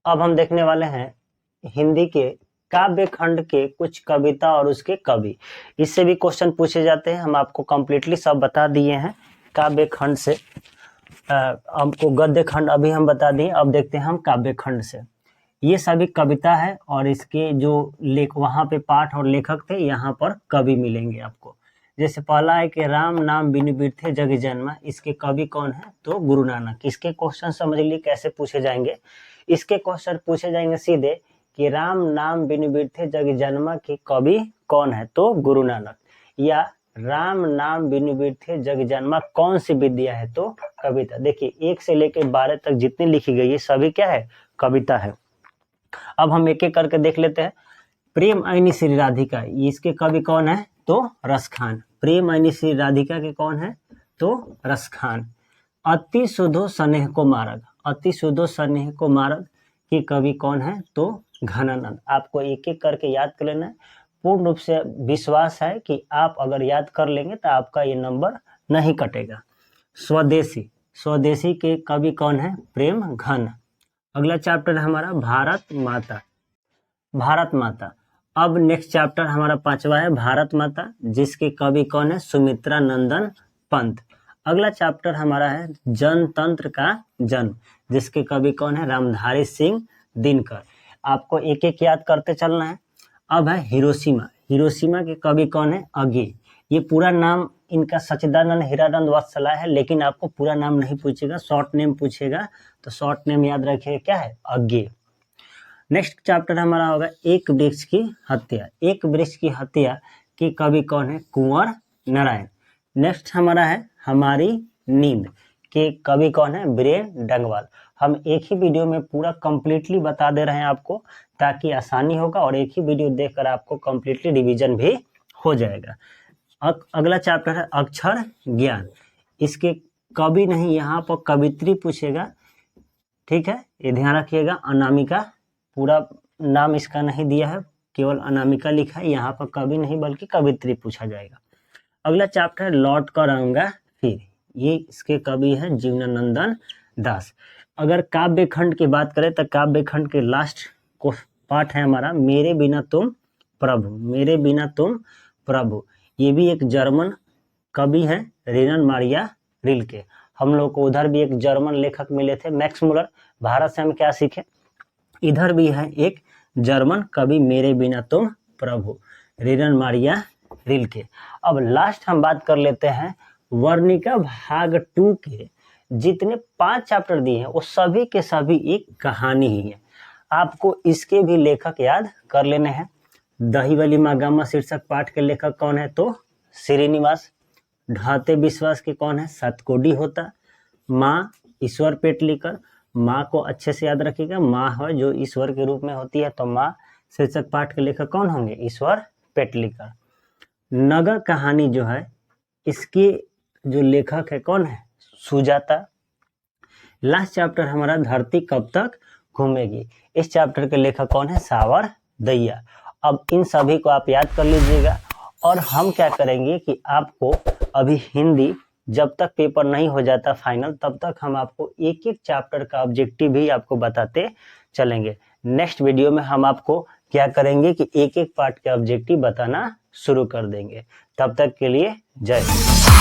अब हम देखने वाले हैं हिंदी के काव्य खंड के कुछ कविता और उसके कवि। इससे भी क्वेश्चन पूछे जाते हैं, हम आपको कंप्लीटली सब बता दिए हैं। काव्य खंड से हमको गद्य खंड अभी हम बता दिए, अब देखते हैं हम काव्य खंड से। ये सभी कविता है और इसके जो वहाँ पे पाठ और लेखक थे, यहाँ पर कवि मिलेंगे आपको। जैसे पहला है कि राम नाम बिनु बिरथे जग जन्मा, इसके कवि कौन है? तो गुरु नानक। इसके क्वेश्चन समझ लीजिए कैसे पूछे जाएंगे। इसके क्वेश्चन पूछे जाएंगे सीधे कि राम नाम बिनु बिरथे जग जन्मा के कवि कौन है? तो गुरु नानक। या राम नाम बिनु बिरथे जग जन्मा कौन सी विद्या है? तो कविता। देखिए 1 से लेकर 12 तक जितनी लिखी गई है सभी क्या है? कविता है। अब हम एक एक करके देख लेते हैं। प्रेम आईनी श्री राधिका, इसके कवि कौन है? तो रसखान। प्रेम आईनी श्री राधिका के कौन है? तो रसखान। अति सुधो स्नेह को मारग, अति सुधो स्नेह को मारग के कवि कौन है? तो घनानंद। आपको एक एक करके याद कर लेना है। पूर्ण रूप से विश्वास है कि आप अगर याद कर लेंगे तो आपका ये नंबर नहीं कटेगा। स्वदेशी, स्वदेशी के कवि कौन है? प्रेम घन। अगला चैप्टर है हमारा भारत माता, भारत माता। अब नेक्स्ट चैप्टर हमारा 5वां है भारत माता, जिसके कवि कौन है? सुमित्रा नंदन पंत। अगला चैप्टर हमारा है जनतंत्र का जन्म, जिसके कवि कौन है? रामधारी सिंह दिनकर। आपको एक एक याद करते चलना है। अब है हिरोशिमा, हिरोशिमा के कवि कौन है? अज्ञे। ये पूरा नाम इनका सच्चिदानंद हीरानंद वत्सला है, लेकिन आपको पूरा नाम नहीं पूछेगा, शॉर्ट नेम पूछेगा, तो शॉर्ट नेम याद रखिए क्या है? अज्ञे। नेक्स्ट चैप्टर हमारा होगा एक वृक्ष की हत्या, एक वृक्ष की हत्या के कवि कौन है? कुंवर नारायण। नेक्स्ट हमारा है हमारी नींद के कवि कौन है? बीरेन डंगवाल। हम एक ही वीडियो में पूरा कंप्लीटली बता दे रहे हैं आपको, ताकि आसानी होगा और एक ही वीडियो देखकर आपको कंप्लीटली रिवीजन भी हो जाएगा। अगला चैप्टर है अक्षर ज्ञान, इसके कवि नहीं, यहाँ पर कवित्री पूछेगा, ठीक है, ये ध्यान रखिएगा। अनामिका, पूरा नाम इसका नहीं दिया है, केवल अनामिका लिखा है, यहाँ पर कवि नहीं बल्कि कवित्री पूछा जाएगा। अगला चैप्टर है लौट कर आऊंगा फिर, ये इसके कवि है जीवनानंदन दास। अगर काव्य खंड की बात करें तो काव्य खंड के लास्ट को पाठ है हमारा मेरे बिना तुम प्रभु, मेरे बिना तुम प्रभु। ये भी एक जर्मन कवि है, रेनन मारिया रिल्के। हम लोग को उधर भी एक जर्मन लेखक मिले थे, मैक्स मुलर। भारत से हम क्या सीखे? इधर भी है एक जर्मन कवि मेरे बिना तुम प्रभु, रेनन मारिया रिल्के। अब लास्ट हम बात कर लेते हैं वर्णिका भाग 2 के जितने 5 चैप्टर दिए हैं वो सभी के सभी एक कहानी ही है। आपको इसके भी लेखक याद कर लेने हैं। दही वाली मागामा शीर्षक पाठ के लेखक कौन है? तो श्रीनिवास। ढाते विश्वास के कौन है? सतकोडी होता। माँ ईश्वर पेटलीकर, माँ को अच्छे से याद रखिएगा, माँ है जो ईश्वर के रूप में होती है, तो माँ शीर्षक पाठ के लेखक कौन होंगे? ईश्वर पेटलीकर। नगर कहानी जो है इसके जो लेखक है कौन है? सुजाता। लास्ट चैप्टर हमारा धरती कब तक घूमेगी, इस चैप्टर के लेखक कौन है? सावर दैया। अब इन सभी को आप याद कर लीजिएगा। और हम क्या करेंगे कि आपको अभी हिंदी जब तक पेपर नहीं हो जाता फाइनल, तब तक हम आपको एक एक चैप्टर का ऑब्जेक्टिव भी आपको बताते चलेंगे। नेक्स्ट वीडियो में हम आपको क्या करेंगे कि एक एक पार्ट के ऑब्जेक्टिव बताना शुरू कर देंगे। तब तक के लिए जय हिंद।